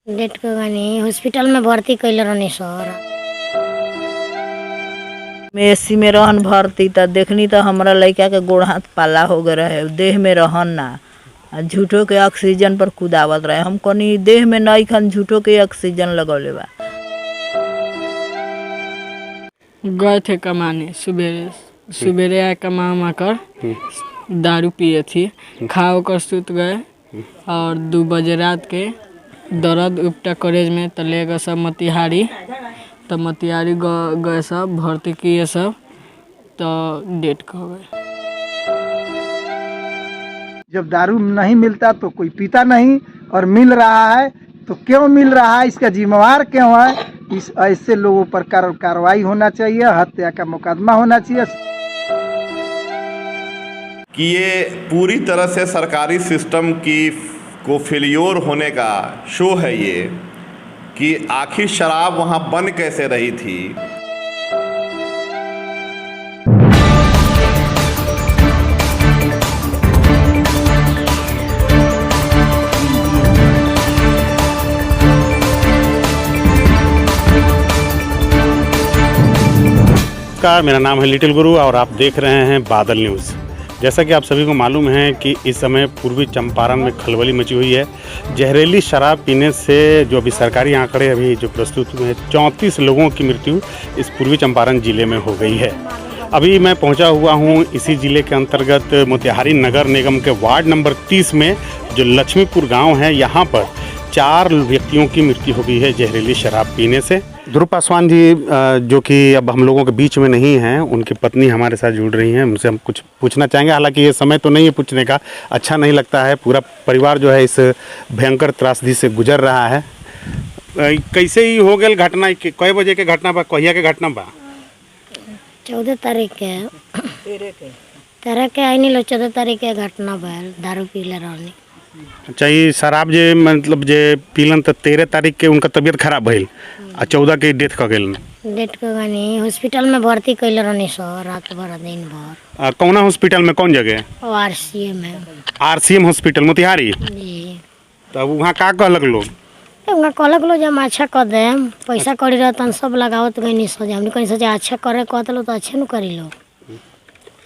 Date के Ghani hospital में भर्ती कैले रहनी सर। में एसी में रहन भर्ती त देखनी तो हमारा लड़का के गोड़ हाथ पाला हो गए रहे, देह में रहन ना झूठो के ऑक्सीजन पर कुदावत रहे। हम कनी देह में नहीं खन झूठो के ऑक्सीजन लगौले बा। गए थे कमाने, सवेरे आए कमा कर दारू पिए थी, खा कर सुत गए और 2 बजे रात के दर्द उपटा कॉलेज में तो ले गए सब मोतिहारी। तो मोतिहारी गए सब भर्ती किए सब, तो डेट हो गए। जब दारू नहीं मिलता तो कोई पीता नहीं, और मिल रहा है तो क्यों मिल रहा है, इसका जिम्मेवार क्यों है। इस ऐसे लोगों पर कार्रवाई होना चाहिए, हत्या का मुकदमा होना चाहिए। कि ये पूरी तरह से सरकारी सिस्टम को फेलियोर होने का शो है ये, कि आखिर शराब वहाँ बन कैसे रही थी। नमस्कार, मेरा नाम है लिटिल गुरु और आप देख रहे हैं बादल न्यूज़। जैसा कि आप सभी को मालूम है कि इस समय पूर्वी चंपारण में खलबली मची हुई है। जहरीली शराब पीने से जो अभी सरकारी आंकड़े अभी जो प्रस्तुत हुए हैं, 34 लोगों की मृत्यु इस पूर्वी चंपारण जिले में हो गई है। अभी मैं पहुंचा हुआ हूं इसी जिले के अंतर्गत मोतिहारी नगर निगम के वार्ड नंबर 30 में, जो लक्ष्मीपुर गाँव है। यहाँ पर 4 व्यक्तियों की मृत्यु हो गई है जहरीली शराब पीने से। ध्रुव पासवान जी जो कि अब हम लोगों के बीच में नहीं हैं, उनकी पत्नी हमारे साथ जुड़ रही हैं। उनसे हम कुछ पूछना चाहेंगे। हालांकि ये समय तो नहीं है पूछने का, अच्छा नहीं लगता है। पूरा परिवार जो है इस भयंकर त्रासदी से गुजर रहा है। कैसे ही हो गया घटना, कई बजे के घटना बा, कहिया के घटना बा? 14 तारीख के तरह के आई नहीं लो, 14 तारीख के घटना भल दारू पीले रहनी। अच्छा, ये शराब जे मतलब जे पीलन तो 13 तारीख के उनका तबीयत खराब भइल और 14 के डेथ कर गेल। डेट के गनी हॉस्पिटल में भर्ती कैले रहनी सर, रात भर दिन भर। कौना हॉस्पिटल में, कौन जगह? RCM है। RCM हॉस्पिटल मोतिहारी जी। तब वहाँ का कहलक लोग? उनका कहलक लो जब अच्छा कर दे, पैसा करी रहता सब लगावत गई नहीं सोचा, हमने कहीं सोचा अच्छा करे कहते लो तो अच्छे न करी लो।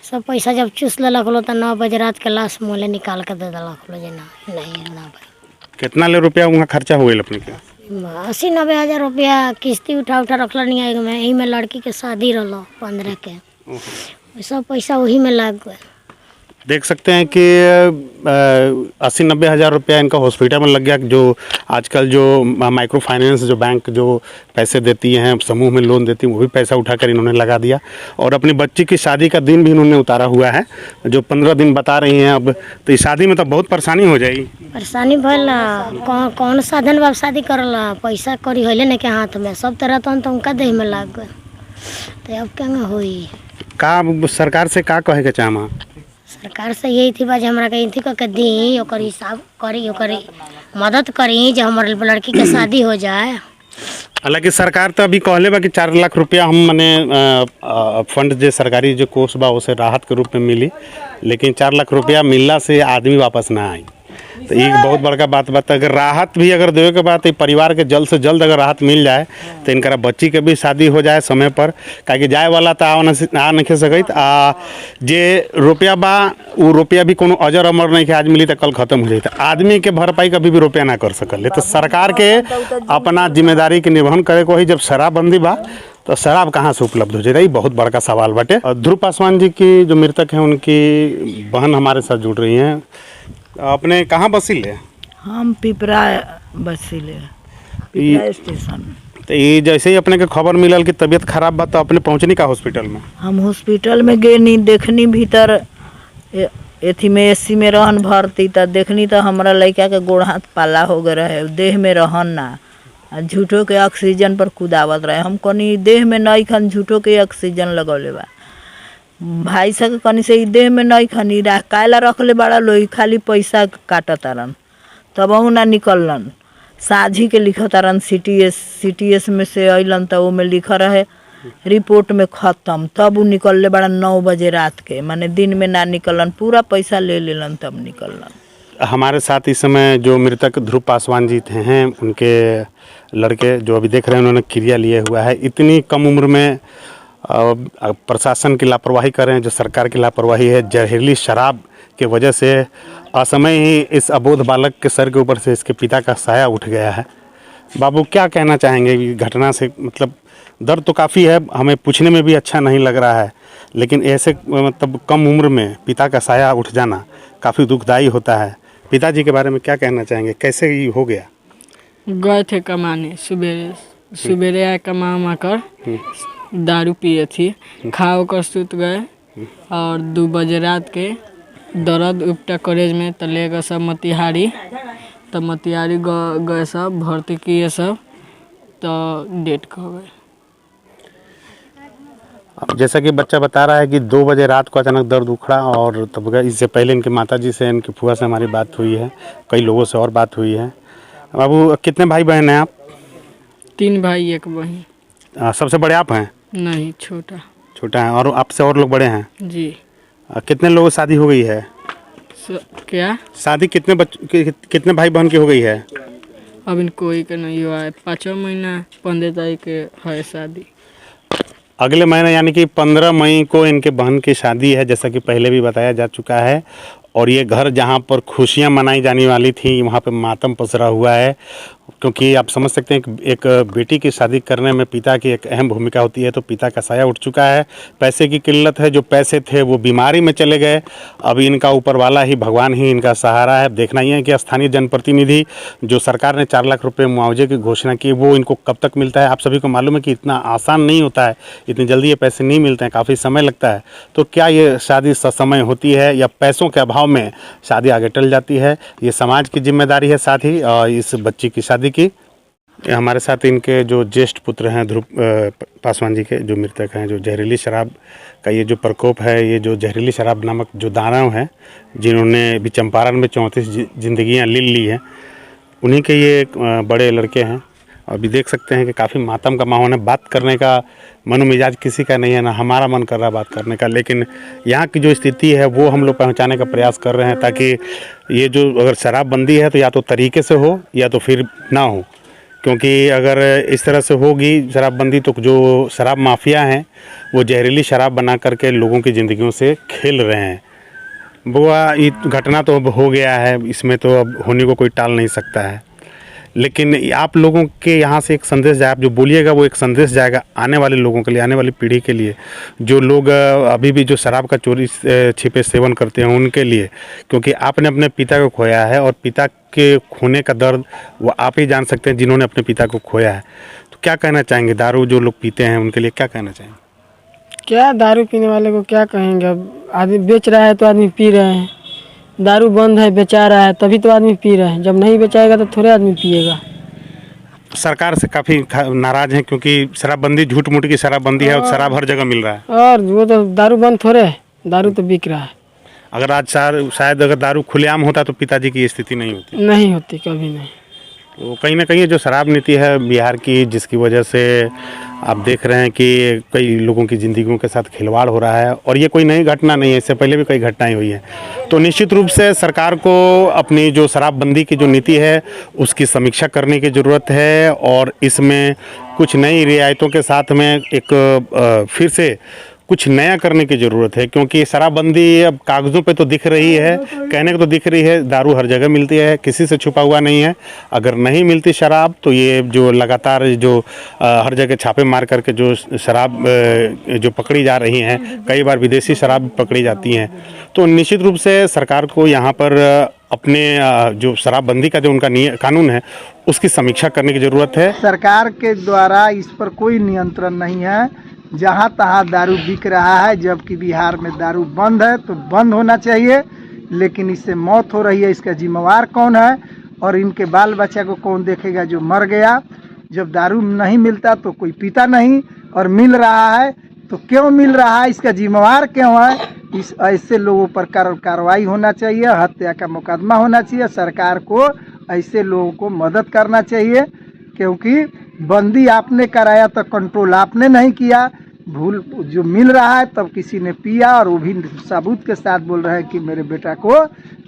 सब पैसा जब चूस लेलक लो तो 9 बजे रात के लाश मोले निकाल के दे दिलक लो जे नहीं ना भाई। कितना ले रुपया वहाँ खर्चा हो गया अपने के? 80-90 हज़ार रुपया किस्ती उठा रखल नहीं है में। यही में लड़की के शादी रहा 15 के, सब पैसा वही में लग गए। देख सकते हैं कि 80-90 हज़ार रुपया इनका हॉस्पिटल में लग गया। जो आजकल जो माइक्रो फाइनेंस जो बैंक जो पैसे देती हैं, समूह में लोन देती हैं, वो भी पैसा उठाकर इन्होंने लगा दिया। और अपनी बच्ची की शादी का दिन भी इन्होंने उतारा हुआ है, जो 15 दिन बता रही हैं। अब तो इस शादी में तो बहुत परेशानी हो जाएगी। परेशानी भल कौन साधन बाब शादी करला, पैसा करी होले न के हाथ में सब तरह तो उनका देह में लग गए, तो अब क्या हुई। का सरकार से का कहे के चाहमा? सरकार से यही थी बाज हमरा कहीं थी के दी ओकर हिसाब करी, ओकर मदद करी जो हमारे लड़की के शादी हो जाए। हालांकि सरकार तो अभी कहले बा कि 4 लाख रुपया हम मने फंड जो सरकारी जो कोर्स बा उसे राहत के रूप में मिली, लेकिन 4 लाख रुपया मिलला से आदमी वापस ना आई। तो एक बहुत बड़का बात बता, अगर राहत भी अगर देवे के बाद परिवार के जल्द से जल्द अगर राहत मिल जाए तो इनका बच्ची के भी शादी हो जाए समय पर, काहे जाए वाला तो आ नहीं सकत। जे रुपया बा वो रुपया भी कोनो अजर अमर नहीं कि आज मिली तो कल खत्म हो जाए। आदमी के भरपाई कभी भी रुपया ना कर सकल। तो सरकार के अपना जिम्मेदारी के निर्वहन करे को ही, जब शराबबंदी बा तो शराब कहाँ से उपलब्ध हो जाए, बहुत बड़ा का सवाल बाटे। ध्रुव पासवान जी की जो मृतक हैं उनकी बहन हमारे साथ जुड़ रही हैं। अपने कहाँ बसिले? हम पिपरा बसिले, पिपरा स्टेशन। तो ये जैसे ही अपने के खबर मिलल कि तबीयत खराब बा तो अपने पहुँचनी का हॉस्पिटल में? हम हॉस्पिटल में गए नहीं, देखनी भीतर एथी में एसी में रहन भर्ती त देखनी तो हमारा लड़का के गोड़ हाथ पाला हो गए रहे, देह में रहन ना झूठो के ऑक्सीजन पर कुदावत रहे। हम कनी देह में नहीं खन झूठो के ऑक्सीजन लगौले बा। भाई सब कनी से देह में नहीं खनी कायला रखले बड़ा लोग, खाली पैसा काटतारन तब ना निकलन। साझी के लिखतारन CTS में से अलन तो वो में लिख रहे रिपोर्ट में खत्म, तब वो निकलले बड़ा 9 बजे रात के, माने दिन में ना निकलन, पूरा पैसा ले लेलन तब निकलन। हमारे साथ इस समय जो मृतक ध्रुव पासवान जी थे हैं, उनके लड़के जो अभी देख रहे हैं, उन्होंने क्रिया लिए हुआ है। इतनी कम उम्र में प्रशासन की लापरवाही कर रहे हैं, जो सरकार की लापरवाही है। जहरीली शराब के वजह से असमय ही इस अबोध बालक के सर के ऊपर से इसके पिता का साया उठ गया है। बाबू, क्या कहना चाहेंगे इस घटना से? मतलब दर्द तो काफ़ी है, हमें पूछने में भी अच्छा नहीं लग रहा है, लेकिन ऐसे मतलब कम उम्र में पिता का साया उठ जाना काफ़ी दुखदाई होता है। पिताजी के बारे में क्या कहना चाहेंगे, कैसे ये हो गया? गए थे कमाने, सवेरे आए कमा कर दारू पिए थी, खा कर सुत गए और 2 बजे रात के दर्द उपटा कॉलेज में तो ले गए सब मोतिहारी। तो मोतिहारी गए सब भर्ती किए सब, तो डेट हो गए। अब जैसा कि बच्चा बता रहा है कि 2 बजे रात को अचानक दर्द उखड़ा, और तब इससे पहले इनके माताजी से, इनकी फुआ से हमारी बात हुई है, कई लोगों से और बात हुई है। बाबू, कितने भाई बहन हैं आप? 3 भाई 1 बहन। सबसे बड़े आप हैं? नहीं, छोटा है। और आपसे और लोग बड़े हैं जी। कितने लोगों की शादी हो गई है? क्या शादी कितने भाई बहन की हो गई है? अब इन कोई का नहीं हुआ है। 5वां महीना 15 तारीख के है शादी। अगले महीने यानी कि 15 मई को इनके बहन की शादी है, जैसा कि पहले भी बताया जा चुका है। और ये घर जहाँ पर खुशियाँ मनाई जाने वाली थी, वहाँ पे मातम पसरा हुआ है, क्योंकि आप समझ सकते हैं कि एक बेटी की शादी करने में पिता की एक अहम भूमिका होती है। तो पिता का साया उठ चुका है, पैसे की किल्लत है, जो पैसे थे वो बीमारी में चले गए। अब इनका ऊपर वाला ही, भगवान ही इनका सहारा है। देखना ही है कि स्थानीय जनप्रतिनिधि, जो सरकार ने 4 लाख रुपये मुआवजे की घोषणा की, वो इनको कब तक मिलता है। आप सभी को मालूम है कि इतना आसान नहीं होता है, इतनी जल्दी ये पैसे नहीं मिलते हैं, काफ़ी समय लगता है। तो क्या ये शादी ससमय होती है या पैसों के अभाव में शादी आगे टल जाती है? ये समाज की जिम्मेदारी है, साथ ही इस बच्ची की शादी की। हमारे साथ इनके जो ज्येष्ठ पुत्र हैं ध्रुव पासवान जी के, जो मृतक हैं, जो जहरीली शराब का ये जो प्रकोप है, ये जो जहरीली शराब नामक जो दानव हैं, जिन्होंने भी चंपारण में 34 जिंदगियां ले ली हैं, उन्हीं के ये बड़े लड़के हैं। अभी देख सकते हैं कि काफ़ी मातम का माहौल है। बात करने का मनो मिजाज किसी का नहीं है, ना हमारा मन कर रहा है बात करने का, लेकिन यहाँ की जो स्थिति है वो हम लोग पहुँचाने का प्रयास कर रहे हैं, ताकि ये जो अगर शराबबंदी है तो या तो तरीके से हो या तो फिर ना हो। क्योंकि अगर इस तरह से होगी शराबबंदी, तो जो शराब माफिया हैं वो जहरीली शराब बना करके लोगों की ज़िंदगियों से खेल रहे हैं। बुआ, ये घटना तो अब हो गया है, इसमें तो अब होने को कोई टाल नहीं सकता है, लेकिन आप लोगों के यहाँ से एक संदेश जाए, आप जो बोलिएगा वो एक संदेश जाएगा आने वाले लोगों के लिए, आने वाली पीढ़ी के लिए, जो लोग अभी भी जो शराब का चोरी छिपे सेवन करते हैं उनके लिए। क्योंकि आपने अपने पिता को खोया है, और पिता के खोने का दर्द वो आप ही जान सकते हैं जिन्होंने अपने पिता को खोया है। तो क्या कहना चाहेंगे? दारू जो लोग पीते हैं उनके लिए क्या कहना चाहेंगे? क्या दारू पीने वाले को क्या कहेंगे? अब आदमी बेच रहा है तो आदमी पी रहे हैं, दारू बंद है, बेचा रहा है तभी तो आदमी पी रहे हैं। जब नहीं बेचाएगा तो थोड़े आदमी पिएगा। सरकार से काफ़ी नाराज हैं, क्योंकि शराबबंदी झूठ मूठ की शराबबंदी है, और शराब हर जगह मिल रहा है। और वो तो दारू बंद थोड़े है, दारू तो बिक रहा है। अगर आज शायद अगर दारू खुलेआम होता तो पिताजी की स्थिति नहीं होती, कभी नहीं। तो कहीं ना कहीं जो शराब नीति है बिहार की, जिसकी वजह से आप देख रहे हैं कि कई लोगों की ज़िंदगियों के साथ खिलवाड़ हो रहा है। और ये कोई नई घटना नहीं है, इससे पहले भी कई घटनाएं हुई हैं। तो निश्चित रूप से सरकार को अपनी जो शराबबंदी की जो नीति है उसकी समीक्षा करने की ज़रूरत है, और इसमें कुछ नई रियायतों के साथ में एक फिर से कुछ नया करने की ज़रूरत है। क्योंकि शराबबंदी अब कागज़ों पे तो दिख रही है, कहने को तो दिख रही है, दारू हर जगह मिलती है, किसी से छुपा हुआ नहीं है। अगर नहीं मिलती शराब तो ये जो लगातार जो हर जगह छापे मार करके जो शराब जो पकड़ी जा रही हैं, कई बार विदेशी शराब पकड़ी जाती हैं। तो निश्चित रूप से सरकार को यहाँ पर अपने जो शराबबंदी का जो उनका कानून है उसकी समीक्षा करने की ज़रूरत है। सरकार के द्वारा इस पर कोई नियंत्रण नहीं है। जहाँ तहाँ दारू बिक रहा है, जबकि बिहार में दारू बंद है तो बंद होना चाहिए, लेकिन इससे मौत हो रही है, इसका जिम्मेवार कौन है? और इनके बाल बच्चा को कौन देखेगा जो मर गया? जब दारू नहीं मिलता तो कोई पीता नहीं, और मिल रहा है तो क्यों मिल रहा है, इसका जिम्मेवार क्यों है? इस ऐसे लोगों पर कार्रवाई होना चाहिए, हत्या का मुकदमा होना चाहिए। सरकार को ऐसे लोगों को मदद करना चाहिए, क्योंकि बंदी आपने कराया तो कंट्रोल आपने नहीं किया। भूल जो मिल रहा है तब किसी ने पिया और वो भी सबूत के साथ बोल रहे हैं कि मेरे बेटा को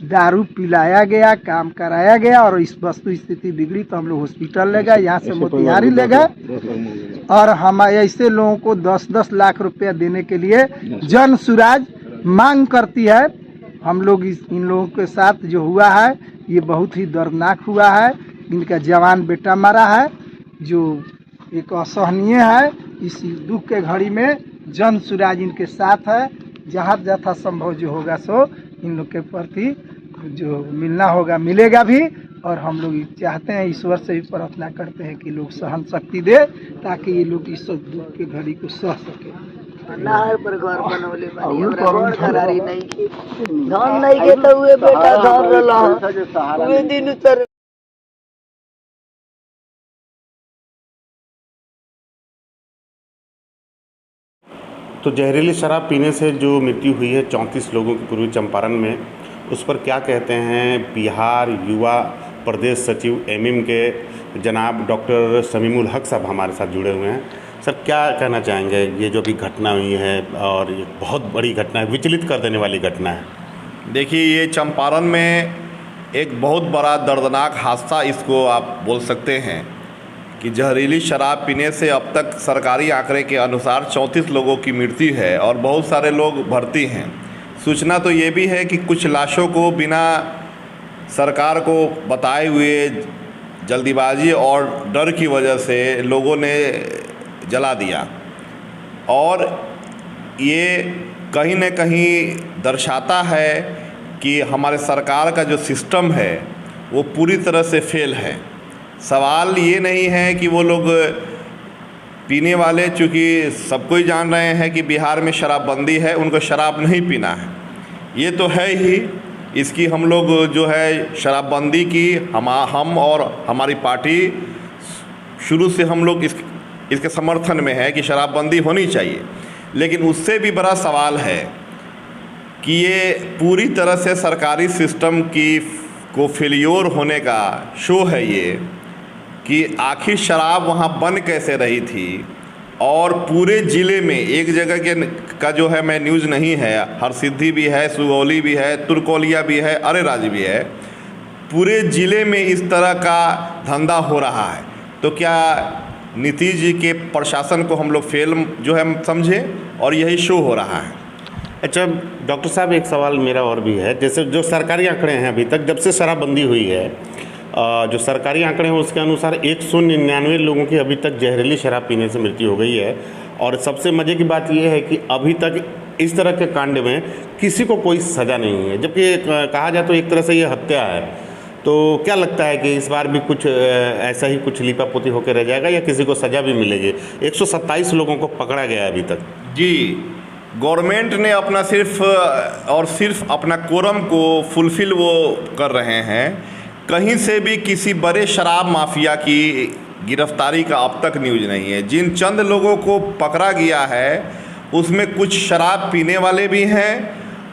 दारू पिलाया गया, काम कराया गया और इस वस्तु स्थिति बिगड़ी तो हम लोग हॉस्पिटल ले गए, यहाँ से मोतिहारी ले गए और हम ऐसे लोगों को 10-10 लाख रुपया देने के लिए जन सुराज मांग करती है। हम लोग इन लोगों के साथ जो हुआ है ये बहुत ही दर्दनाक हुआ है। इनका जवान बेटा मरा है जो एक असहनीय है। इस दुख के घड़ी में जन सुराज इनके साथ है। जहाँ यथा संभव जो होगा सो इन लोग के प्रति जो मिलना होगा मिलेगा भी और हम लोग चाहते हैं, ईश्वर से भी प्रार्थना करते हैं कि लोग सहन शक्ति दे ताकि ये लोग इस दुख के घड़ी को सह सके। नहर पर घर बनवले बानी, हमरा घर करारी नहीं की धन नहीं के तो हुए बेटा धर रहला हुए दिन उतर। तो जहरीली शराब पीने से जो मृत्यु हुई है 34 लोगों की पूर्वी चंपारण में, उस पर क्या कहते हैं बिहार युवा प्रदेश सचिव एमएम के जनाब डॉक्टर शमीमुल हक साहब हमारे साथ जुड़े हुए हैं। सर, क्या कहना चाहेंगे? ये जो भी घटना हुई है और ये बहुत बड़ी घटना है, विचलित कर देने वाली घटना है। देखिए, ये चंपारण में एक बहुत बड़ा दर्दनाक हादसा इसको आप बोल सकते हैं कि जहरीली शराब पीने से अब तक सरकारी आंकड़े के अनुसार 34 लोगों की मृत्यु है और बहुत सारे लोग भर्ती हैं। सूचना तो ये भी है कि कुछ लाशों को बिना सरकार को बताए हुए जल्दीबाजी और डर की वजह से लोगों ने जला दिया और ये कहीं न कहीं दर्शाता है कि हमारे सरकार का जो सिस्टम है वो पूरी तरह से फेल है। सवाल ये नहीं है कि वो लोग पीने वाले, चूँकि सबको ही जान रहे हैं कि बिहार में शराबबंदी है, उनको शराब नहीं पीना है, ये तो है ही। इसकी हम लोग जो है शराबबंदी की हम और हमारी पार्टी शुरू से हम लोग इसके समर्थन में है कि शराबबंदी होनी चाहिए। लेकिन उससे भी बड़ा सवाल है कि ये पूरी तरह से सरकारी सिस्टम को फेलियर होने का शो है ये कि आखिर शराब वहाँ बन कैसे रही थी और पूरे ज़िले में एक जगह का जो है मैं न्यूज़ नहीं है, हरसिद्धि भी है, सुगौली भी है, तुर्कोलिया भी है, अरेराज भी है, पूरे ज़िले में इस तरह का धंधा हो रहा है। तो क्या नीतीश जी के प्रशासन को हम लोग फेल जो है समझें और यही शो हो रहा है। अच्छा डॉक्टर साहब, एक सवाल मेरा और भी है। जैसे जो सरकारी आंकड़े हैं अभी तक जब से शराबबंदी हुई है, जो सरकारी आंकड़े हैं उसके अनुसार 199 लोगों की अभी तक जहरीली शराब पीने से मृत्यु हो गई है। और सबसे मज़े की बात यह है कि अभी तक इस तरह के कांड में किसी को कोई सज़ा नहीं है, जबकि कहा जाए तो एक तरह से ये हत्या है। तो क्या लगता है कि इस बार भी कुछ ऐसा ही कुछ लीपापोती होकर रह जाएगा या किसी को सज़ा भी मिलेगी? 127 लोगों को पकड़ा गया अभी तक। जी, गवर्नमेंट ने अपना सिर्फ अपना कोरम को फुलफिल वो कर रहे हैं। कहीं से भी किसी बड़े शराब माफिया की गिरफ्तारी का अब तक न्यूज़ नहीं है। जिन चंद लोगों को पकड़ा गया है उसमें कुछ शराब पीने वाले भी हैं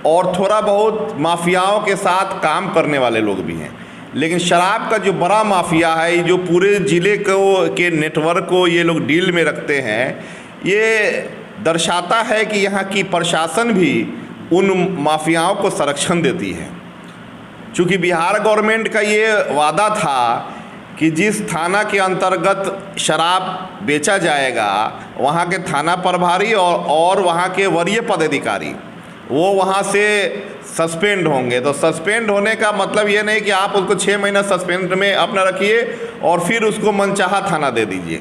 और थोड़ा बहुत माफियाओं के साथ काम करने वाले लोग भी हैं। लेकिन शराब का जो बड़ा माफिया है, जो पूरे ज़िले के नेटवर्क को ये लोग डील में रखते हैं, ये दर्शाता है कि यहाँ की प्रशासन भी उन माफियाओं को संरक्षण देती है। चूँकि बिहार गवर्नमेंट का ये वादा था कि जिस थाना के अंतर्गत शराब बेचा जाएगा वहाँ के थाना प्रभारी और वहाँ के वरीय पदाधिकारी वो वहाँ से सस्पेंड होंगे। तो सस्पेंड होने का मतलब ये नहीं कि आप उसको 6 महीना सस्पेंड में अपना रखिए और फिर उसको मनचाहा थाना दे दीजिए।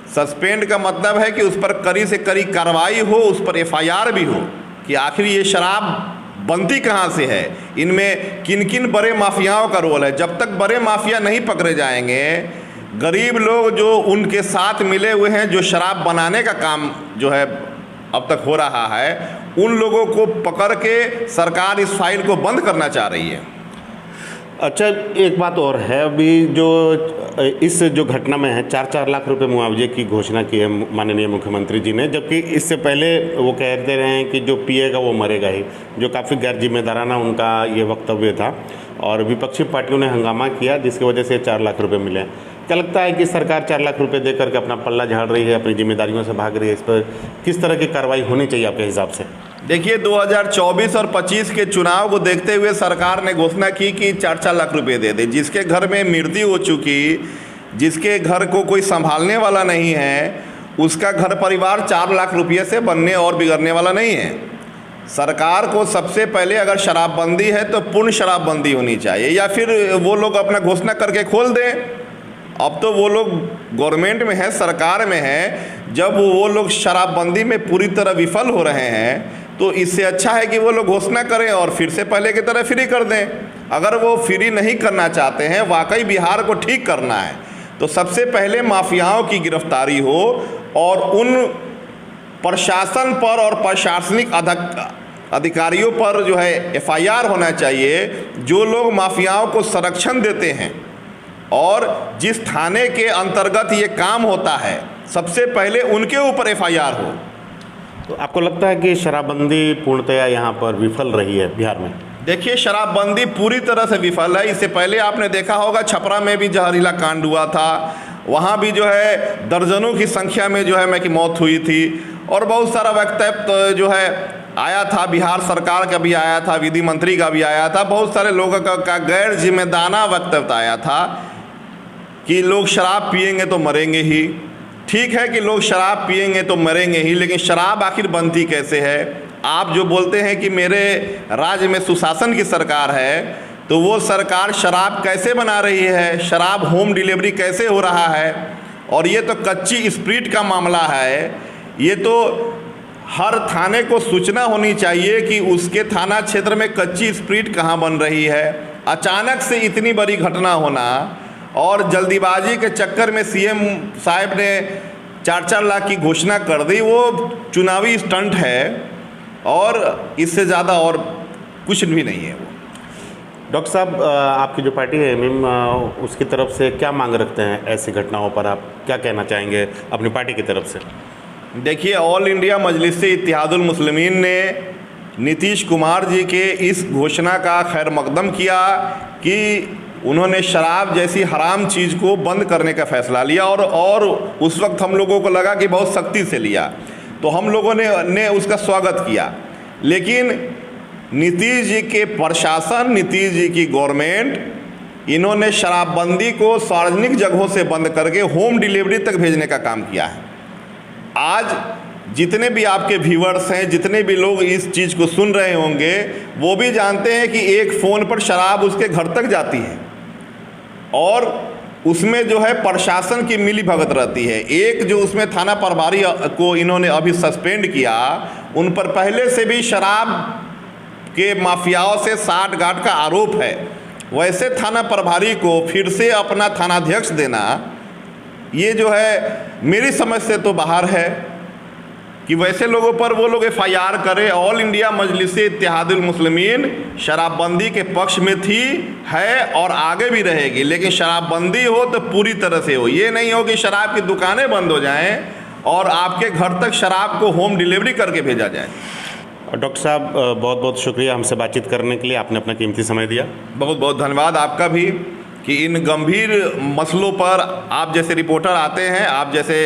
सस्पेंड का मतलब है कि उस पर कड़ी से कड़ी कार्रवाई हो, उस पर FIR भी हो कि आखिर ये शराब बनती कहाँ से है, इनमें किन किन बड़े माफियाओं का रोल है। जब तक बड़े माफिया नहीं पकड़े जाएंगे, गरीब लोग जो उनके साथ मिले हुए हैं, जो शराब बनाने का काम जो है अब तक हो रहा है, उन लोगों को पकड़ के सरकार इस फाइल को बंद करना चाह रही है। अच्छा, एक बात और है, अभी जो घटना में है 4-4 लाख रुपए मुआवजे की घोषणा की है माननीय मुख्यमंत्री जी ने, जबकि इससे पहले वो कहते रहे हैं कि जो पिएगा वो मरेगा ही, जो काफ़ी गैर जिम्मेदाराना उनका ये वक्तव्य था। और विपक्षी पार्टियों ने हंगामा किया, जिसकी वजह से 4 लाख रुपए मिले। क्या लगता है कि सरकार 4 लाख रुपए दे करके अपना पल्ला झाड़ रही है, अपनी जिम्मेदारियों से भाग रही है? इस पर किस तरह की कार्रवाई होनी चाहिए आपके हिसाब से? देखिए, 2024 और 25 के चुनाव को देखते हुए सरकार ने घोषणा की कि 4-4 लाख रुपए दे दे। जिसके घर में मृत्यु हो चुकी, जिसके घर को कोई संभालने वाला नहीं है, उसका घर परिवार 4 लाख रुपये से बनने और बिगड़ने वाला नहीं है। सरकार को सबसे पहले अगर शराबबंदी है तो पूर्ण शराबबंदी होनी चाहिए, या फिर वो लोग अपना घोषणा करके खोल दें। अब तो वो लोग गवर्नमेंट में है, सरकार में है, जब वो लोग शराबबंदी में पूरी तरह विफल हो रहे हैं तो इससे अच्छा है कि वो लोग घोषणा करें और फिर से पहले की तरह फ्री कर दें। अगर वो फ्री नहीं करना चाहते हैं, वाकई बिहार को ठीक करना है, तो सबसे पहले माफियाओं की गिरफ्तारी हो और उन प्रशासन पर और प्रशासनिक अधिकारियों पर जो है FIR होना चाहिए जो लोग माफियाओं को संरक्षण देते हैं। और जिस थाने के अंतर्गत ये काम होता है, सबसे पहले उनके ऊपर FIR हो। तो आपको लगता है कि शराबबंदी पूर्णतया यहाँ पर विफल रही है बिहार में? देखिए, शराबबंदी पूरी तरह से विफल है। इससे पहले आपने देखा होगा छपरा में भी जहरीला कांड हुआ था, वहाँ भी जो है दर्जनों की संख्या में जो है की मौत हुई थी, और बहुत सारा वक्तव्य जो है आया था, बिहार सरकार का भी आया था, विधि मंत्री का भी आया था, बहुत सारे लोगों का गैर जिम्मेदाराना वक्तव्य आया था कि लोग शराब पिएंगे तो मरेंगे ही। ठीक है कि लोग शराब पिएंगे तो मरेंगे ही, लेकिन शराब आखिर बनती कैसे है? आप जो बोलते हैं कि मेरे राज्य में सुशासन की सरकार है, तो वो सरकार शराब कैसे बना रही है, शराब होम डिलीवरी कैसे हो रहा है? और ये तो कच्ची स्प्रिट का मामला है। ये तो हर थाने को सूचना होनी चाहिए कि उसके थाना क्षेत्र में कच्ची स्प्रिट कहाँ बन रही है। अचानक से इतनी बड़ी घटना होना और जल्दीबाजी के चक्कर में CM साहब ने 4-4 लाख की घोषणा कर दी, वो चुनावी स्टंट है और इससे ज़्यादा और कुछ भी नहीं है। वो डॉक्टर साहब, आपकी जो पार्टी है MIM, उसकी तरफ से क्या मांग रखते हैं ऐसी घटनाओं पर? आप क्या कहना चाहेंगे अपनी पार्टी की तरफ से? देखिए, ऑल इंडिया मजलिस इत्तेहादुल मुस्लिमीन ने नीतीश कुमार जी के इस घोषणा का खैर मकदम किया कि उन्होंने शराब जैसी हराम चीज़ को बंद करने का फैसला लिया, और उस वक्त हम लोगों को लगा कि बहुत सख्ती से लिया, तो हम लोगों ने उसका स्वागत किया। लेकिन नीतीश जी के प्रशासन, नीतीश जी की गवर्नमेंट, इन्होंने शराबबंदी को सार्वजनिक जगहों से बंद करके होम डिलीवरी तक भेजने का काम किया है। आज जितने भी आपके व्यूअर्स हैं, जितने भी लोग इस चीज़ को सुन रहे होंगे, वो भी जानते हैं कि एक फ़ोन पर शराब उसके घर तक जाती है और उसमें जो है प्रशासन की मिली भगत रहती है। एक जो उसमें थाना प्रभारी को इन्होंने अभी सस्पेंड किया, उन पर पहले से भी शराब के माफियाओं से साठ-गांठ का आरोप है। वैसे थाना प्रभारी को फिर से अपना थानाध्यक्ष देना, ये जो है मेरी समझ से तो बाहर है कि वैसे लोगों पर वो लोग FIR करें। ऑल इंडिया मजलिस इत्तेहादुल मुस्लिमीन शराबबंदी के पक्ष में थी, है और आगे भी रहेगी, लेकिन शराबबंदी हो तो पूरी तरह से हो। ये नहीं हो कि शराब की दुकानें बंद हो जाएं और आपके घर तक शराब को होम डिलीवरी करके भेजा जाए। डॉक्टर साहब, बहुत बहुत शुक्रिया हमसे बातचीत करने के लिए, आपने अपना कीमती समय दिया। बहुत बहुत धन्यवाद आपका भी कि इन गंभीर मसलों पर आप जैसे रिपोर्टर आते हैं, आप जैसे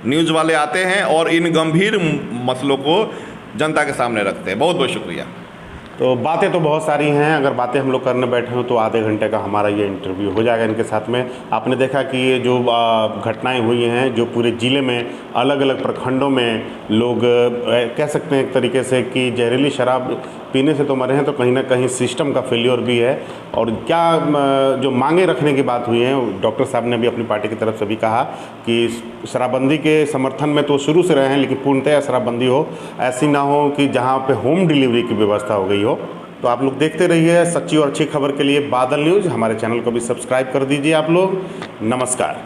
न्यूज़ वाले आते हैं और इन गंभीर मसलों को जनता के सामने रखते हैं। बहुत बहुत शुक्रिया। तो बातें तो बहुत सारी हैं, अगर बातें हम लोग करने बैठे हो तो आधे घंटे का हमारा ये इंटरव्यू हो जाएगा इनके साथ में। आपने देखा कि ये जो घटनाएं हुई हैं, जो पूरे ज़िले में अलग अलग प्रखंडों में लोग कह सकते हैं एक तरीके से कि जहरीली शराब पीने से तो मरे हैं, तो कहीं ना कहीं सिस्टम का फेलियर भी है। और क्या जो मांगे रखने की बात हुई है, डॉक्टर साहब ने भी अपनी पार्टी की तरफ से भी कहा कि शराबबंदी के समर्थन में तो शुरू से रहे हैं, लेकिन पूर्णतः शराबबंदी हो, ऐसी ना हो कि जहाँ पे होम डिलीवरी की व्यवस्था हो गई हो। तो आप लोग देखते रहिए सच्ची और अच्छी खबर के लिए बादल न्यूज़। हमारे चैनल को भी सब्सक्राइब कर दीजिए आप लोग। नमस्कार।